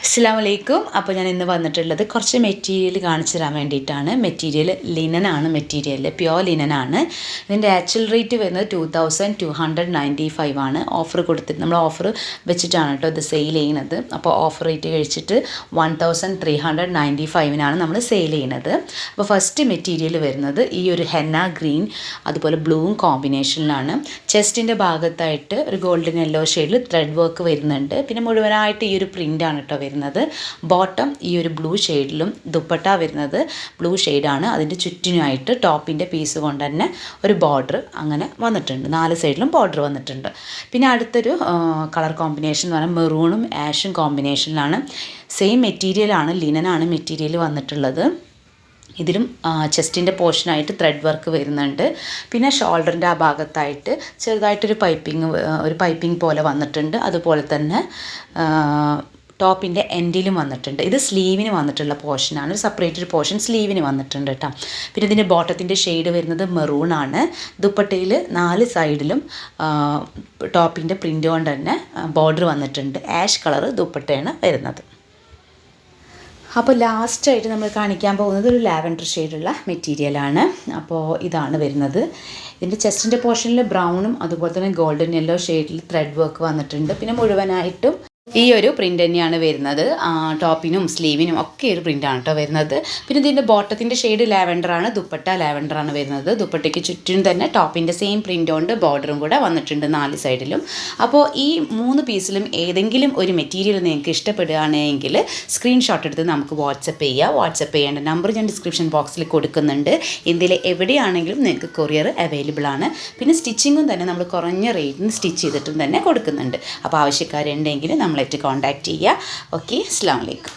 അസ്സലാമലൈക്കും. അപ്പോൾ ഞാൻ ഇന്ന് വന്നിട്ടുള്ളത് കുറച്ച് മെറ്റീരിയൽ കാണിച്ചു തരാൻ വേണ്ടിയിട്ടാണ്. മെറ്റീരിയൽ ലിനനാണ്. മെറ്റീരിയൽ പ്യുവർ ലിനനാണ്. ഇതിൻ്റെ ആക്ച്വൽ റേറ്റ് വരുന്നത് 2295 ആണ്. ഓഫർ കൊടുത്തിട്ട് നമ്മൾ ഓഫർ വെച്ചിട്ടാണ് കേട്ടോ ഇത് സെയിൽ ചെയ്യുന്നത്. അപ്പോൾ ഓഫർ റേറ്റ് കഴിച്ചിട്ട് 1395 നമ്മൾ സെയിൽ ചെയ്യുന്നത്. അപ്പോൾ ഫസ്റ്റ് മെറ്റീരിയൽ വരുന്നത് ഈ ഒരു ഹെന്ന ഗ്രീൻ അതുപോലെ ബ്ലൂവും കോമ്പിനേഷനിലാണ്. ചെസ്റ്റിൻ്റെ ഭാഗത്തായിട്ട് ഒരു ഗോൾഡൻ യെല്ലോ ഷെയ്ഡിൽ ത്രെഡ് വർക്ക് വരുന്നുണ്ട്. പിന്നെ മുഴുവനായിട്ട് ഈ ഒരു പ്രിൻ്റാണ് കേട്ടോ വരുന്നത്. ബോട്ടം ഈ ഒരു ബ്ലൂ ഷെയ്ഡിലും ദുപ്പട്ട വരുന്നത് ബ്ലൂ ഷെയ്ഡാണ്. അതിൻ്റെ ചുറ്റിനുമായിട്ട് ടോപ്പിൻ്റെ പീസ് കൊണ്ട് തന്നെ ഒരു ബോർഡർ അങ്ങനെ വന്നിട്ടുണ്ട്. 4 സൈഡിലും ബോർഡർ വന്നിട്ടുണ്ട്. പിന്നെ അടുത്തൊരു കളർ കോമ്പിനേഷൻ എന്ന് പറഞ്ഞാൽ മെറൂണും ആഷും കോമ്പിനേഷനിലാണ്. സെയിം മെറ്റീരിയലാണ്, ലിനനാണ് മെറ്റീരിയൽ വന്നിട്ടുള്ളത്. ഇതിലും ചെസ്റ്റിൻ്റെ പോർഷനായിട്ട് ത്രെഡ് വർക്ക് വരുന്നുണ്ട്. പിന്നെ ഷോൾഡറിൻ്റെ ആ ഭാഗത്തായിട്ട് ചെറുതായിട്ടൊരു പൈപ്പിംഗ് പോലെ വന്നിട്ടുണ്ട്. അതുപോലെ തന്നെ ടോപ്പിൻ്റെ എൻഡിലും വന്നിട്ടുണ്ട്. ഇത് സ്ലീവിന് വന്നിട്ടുള്ള പോർഷനാണ്. ഒരു സെപ്പറേറ്റ് ഒരു പോർഷൻ സ്ലീവിന് വന്നിട്ടുണ്ട് കേട്ടോ. പിന്നെ ഇതിൻ്റെ ബോട്ടത്തിൻ്റെ ഷെയ്ഡ് വരുന്നത് മെറൂണാണ്. ദുപ്പട്ടയിൽ 4 സൈഡിലും ടോപ്പിൻ്റെ പ്രിൻ്റ് കൊണ്ട് തന്നെ ബോർഡർ വന്നിട്ടുണ്ട്. ആഷ് കളർ ദുപ്പട്ടയാണ് വരുന്നത്. അപ്പോൾ ലാസ്റ്റായിട്ട് നമ്മൾ കാണിക്കാൻ പോകുന്നത് ഒരു ലാവൻഡർ ഷെയ്ഡുള്ള മെറ്റീരിയലാണ്. അപ്പോൾ ഇതാണ് വരുന്നത്. ഇതിൻ്റെ ചെസ്റ്റിൻ്റെ പോർഷനിൽ ബ്രൗണും അതുപോലെ തന്നെ ഗോൾഡൻ യെല്ലോ ഷെയ്ഡിൽ ത്രെഡ് വർക്ക് വന്നിട്ടുണ്ട്. പിന്നെ മുഴുവനായിട്ടും ഈ ഒരു പ്രിൻ്റ് തന്നെയാണ് വരുന്നത്. ടോപ്പിനും സ്ലീവിനും ഒക്കെ ഒരു പ്രിൻ്റാണ് കേട്ടോ വരുന്നത്. പിന്നെ ഇതിൻ്റെ ബോട്ടത്തിൻ്റെ ഷെയ്ഡ് ലാവൻഡറാണ്, ദുപ്പട്ട ലാവൻഡറാണ് വരുന്നത്. ദുപ്പട്ടയ്ക്ക് ചുറ്റും തന്നെ ടോപ്പിൻ്റെ സെയിം പ്രിൻ്റ് കൊണ്ട് ബോർഡറും കൂടെ വന്നിട്ടുണ്ട് 4 സൈഡിലും. അപ്പോൾ ഈ 3 പീസിലും ഏതെങ്കിലും ഒരു മെറ്റീരിയൽ നിങ്ങൾക്ക് ഇഷ്ടപ്പെടുകയാണെങ്കിൽ സ്ക്രീൻഷോട്ട് എടുത്ത് നമുക്ക് വാട്സപ്പ് ചെയ്യുക. വാട്സപ്പ് ചെയ്യേണ്ട നമ്പർ ഞാൻ ഡിസ്ക്രിപ്ഷൻ ബോക്സിൽ കൊടുക്കുന്നുണ്ട്. ഇന്ത്യയിലെ എവിടെയാണെങ്കിലും നിങ്ങൾക്ക് കൊറിയർ അവൈലബിൾ ആണ്. പിന്നെ സ്റ്റിച്ചിങ്ങും തന്നെ നമ്മൾ കുറഞ്ഞ റേറ്റിന് സ്റ്റിച്ച് ചെയ്തിട്ടും തന്നെ കൊടുക്കുന്നുണ്ട്. അപ്പോൾ ആവശ്യക്കാരുണ്ടെങ്കിൽ നമ്മളായിട്ട് കോൺടാക്റ്റ് ചെയ്യുക. ഓക്കെ, അസ്സലാമു അലൈക്കും.